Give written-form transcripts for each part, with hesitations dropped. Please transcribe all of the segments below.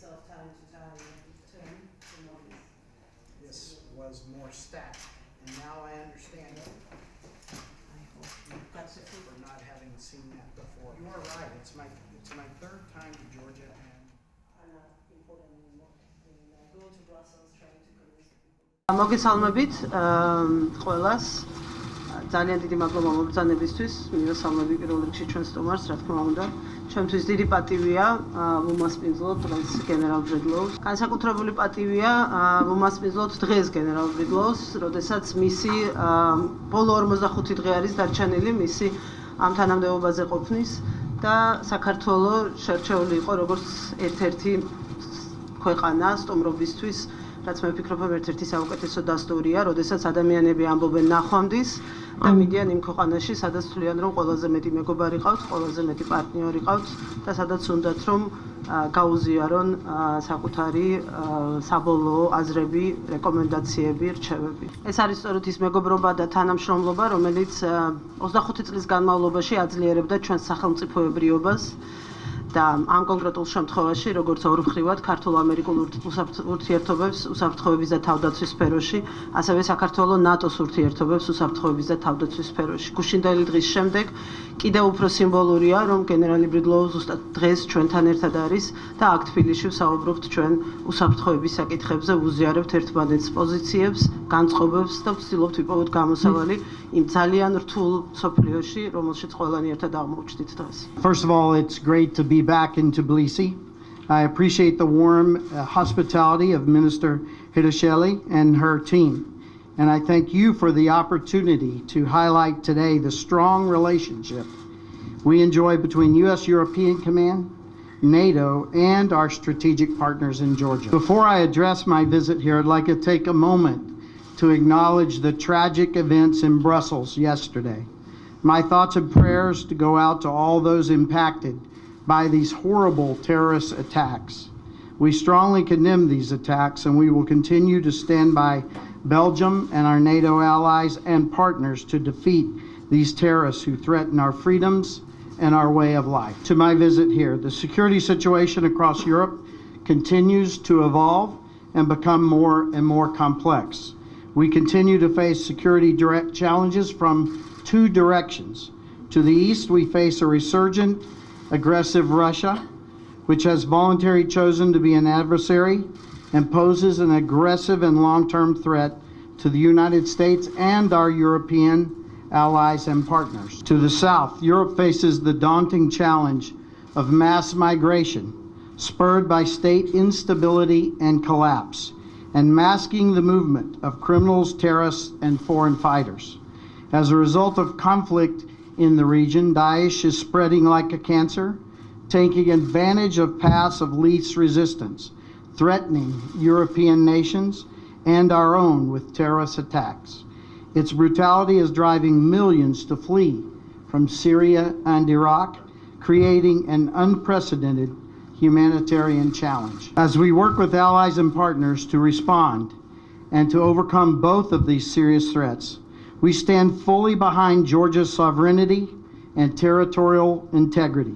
yourself time to time turn to notice. This was more static, and now I understand it. I hope you got the food. For not having seen that before. You are right. It's my third time to Georgia, and I'm not important anymore. Going to Brussels, trying to convince people. მოგესალმებით ყველას. ძალიან დიდი მადლობა მობრძანებისთვის. მივესალმები პირველ რიგში ჩვენს სტუმარს, რა თქმა უნდა. ჩვენთვის დიდი პატივია ვუმასპინძლოთ დღეს გენერალ ბრედლოვს. განსაკუთრებული პატივია ვუმასპინძლოთ დღეს გენერალ ბრედლოვს, როდესაც მისი ბოლო 45 დღე არის დარჩენილი მისი ამ თანამდებობაზე ყოფნის და საქართველოს შერჩეული იყო როგორც ერთ-ერთი ქვეყანა სტუმრობისთვის, რაც მე ვფიქრობ, ერთ-ერთი საუკეთესო დასტურია, როდესაც ადამიანები ამბობენ ნახვამდის და მიდიან იმ ქვეყანაში, სადაც თვლიან, რომ ყველაზე მეტი მეგობარი ყავთ, ყველაზე მეტი პარტნიორი ყავთ და სადაც უნდათ, რომ გაუზიარონ საკუთარი საბოლოო აზრები, რეკომენდაციები, რჩევები. ეს არის სწორედ ის მეგობრობა და თანამშრომლობა, რომელიც 25 წლის განმავლობაში აძლიერებდა ჩვენს სახელმწიფოებრიობას. და ამ კონკრეტულ შემთხვევაში, როგორც ორმხრივად ქართულ-ამერიკულ ურთიერთობებს უსაფრთხოების და თავდაცვის სფეროში, ასევე საქართველოს ნატოს ურთიერთობებს უსაფრთხოების და თავდაცვის სფეროში. გუშინდელი დღის შემდეგ კიდევ უფრო სიმბოლურია, რომ გენერალი ბრედლოვი ზუსტად დღეს ჩვენთან ერთად არის და აქ თბილისში ვსაუბრობთ ჩვენ უსაფრთხოების საკითხებზე, ვუზიარებთ ერთმანეთს პოზიციებს, განწყობებს და ვცდილობთ ვიპოვოთ გამოსავალი იმ ძალიან რთულ სოფლიოში, რომელშიც ყველანი ერთად აღმოჩნდით დღეს. First of all, it's great to be back in Tbilisi. I appreciate the warm hospitality of Minister Hidasheli and her team. And I thank you for the opportunity to highlight today the strong relationship we enjoy between U.S. European Command, NATO, and our strategic partners in Georgia. Before I address my visit here, I'd like to take a moment to acknowledge the tragic events in Brussels yesterday. My thoughts and prayers to go out to all those impacted by these horrible terrorist attacks. We strongly condemn these attacks, and we will continue to stand by Belgium and our NATO allies and partners to defeat these terrorists who threaten our freedoms and our way of life. To my visit here, the security situation across Europe continues to evolve and become more and more complex. We continue to face security direct challenges from two directions. To the east, we face a resurgent aggressive Russia, which has voluntarily chosen to be an adversary and poses an aggressive and long-term threat to the United States and our European allies and partners. To the south, Europe faces the daunting challenge of mass migration, spurred by state instability and collapse, and masking the movement of criminals, terrorists, and foreign fighters. As a result of conflict in the region, Daesh is spreading like a cancer, taking advantage of paths of least resistance, threatening European nations and our own with terrorist attacks. Its brutality is driving millions to flee from Syria and Iraq, creating an unprecedented humanitarian challenge. As we work with allies and partners to respond and to overcome both of these serious threats, we stand fully behind Georgia's sovereignty and territorial integrity.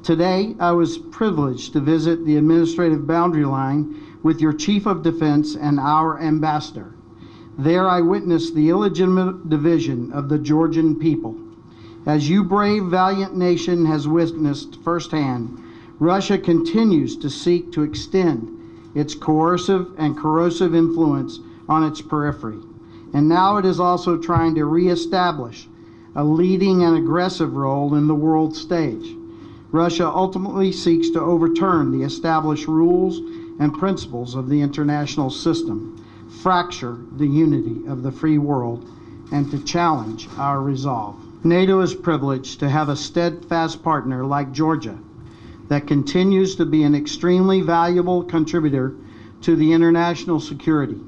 Today, I was privileged to visit the administrative boundary line with your Chief of Defense and our ambassador. There, I witnessed the illegitimate division of the Georgian people. As you brave, valiant nation has witnessed firsthand, Russia continues to seek to extend its coercive and corrosive influence on its periphery. And now it is also trying to reestablish a leading and aggressive role in the world stage. Russia ultimately seeks to overturn the established rules and principles of the international system, fracture the unity of the free world, and to challenge our resolve. NATO is privileged to have a steadfast partner like Georgia that continues to be an extremely valuable contributor to the international security,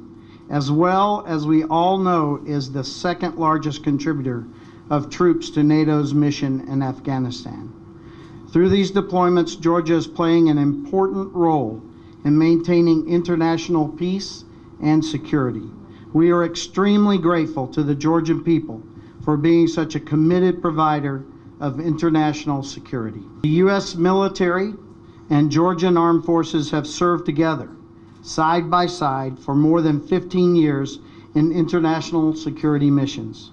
as well as we all know is the second largest contributor of troops to NATO's mission in Afghanistan. Through these deployments, Georgia is playing an important role in maintaining international peace and security. We are extremely grateful to the Georgian people for being such a committed provider of international security. The U.S. military and Georgian armed forces have served together, side by side, for more than 15 years in international security missions.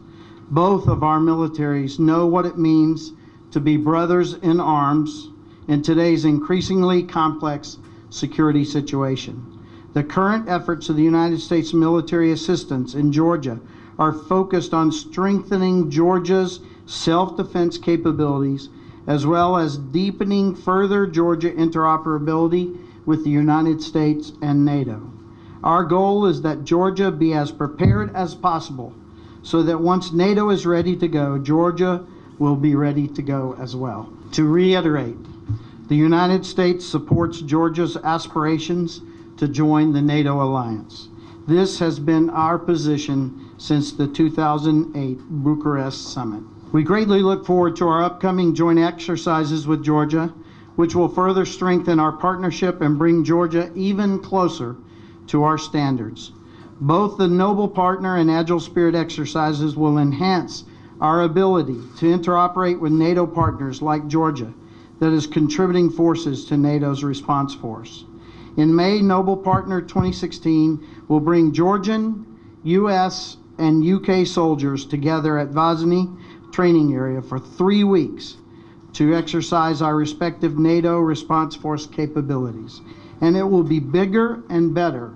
Both of our militaries know what it means to be brothers in arms in today's increasingly complex security situation. The current efforts of the United States military assistance in Georgia are focused on strengthening Georgia's self-defense capabilities, as well as deepening further Georgia interoperability with the United States and NATO. Our goal is that Georgia be as prepared as possible so that once NATO is ready to go, Georgia will be ready to go as well. To reiterate, the United States supports Georgia's aspirations to join the NATO alliance. This has been our position since the 2008 Bucharest summit. We greatly look forward to our upcoming joint exercises with Georgia, which will further strengthen our partnership and bring Georgia even closer to our standards. Both the Noble Partner and Agile Spirit exercises will enhance our ability to interoperate with NATO partners like Georgia, that is contributing forces to NATO's response force. In May, Noble Partner 2016 will bring Georgian, U.S., and U.K. soldiers together at Vazny training area for 3 weeks to exercise our respective NATO response force capabilities. And it will be bigger and better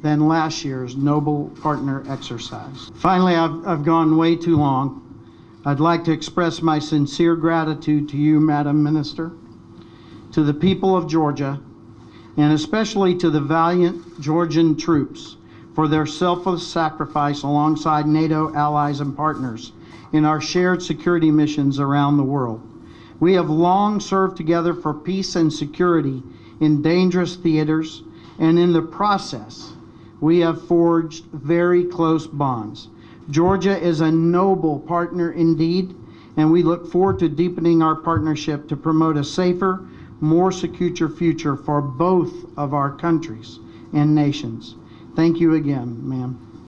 than last year's Noble Partner exercise. Finally, I've gone way too long. I'd like to express my sincere gratitude to you, Madam Minister, to the people of Georgia, and especially to the valiant Georgian troops for their selfless sacrifice alongside NATO allies and partners in our shared security missions around the world. We have long served together for peace and security in dangerous theaters, and in the process, we have forged very close bonds. Georgia is a noble partner indeed, and we look forward to deepening our partnership to promote a safer, more secure future for both of our countries and nations. Thank you again, ma'am.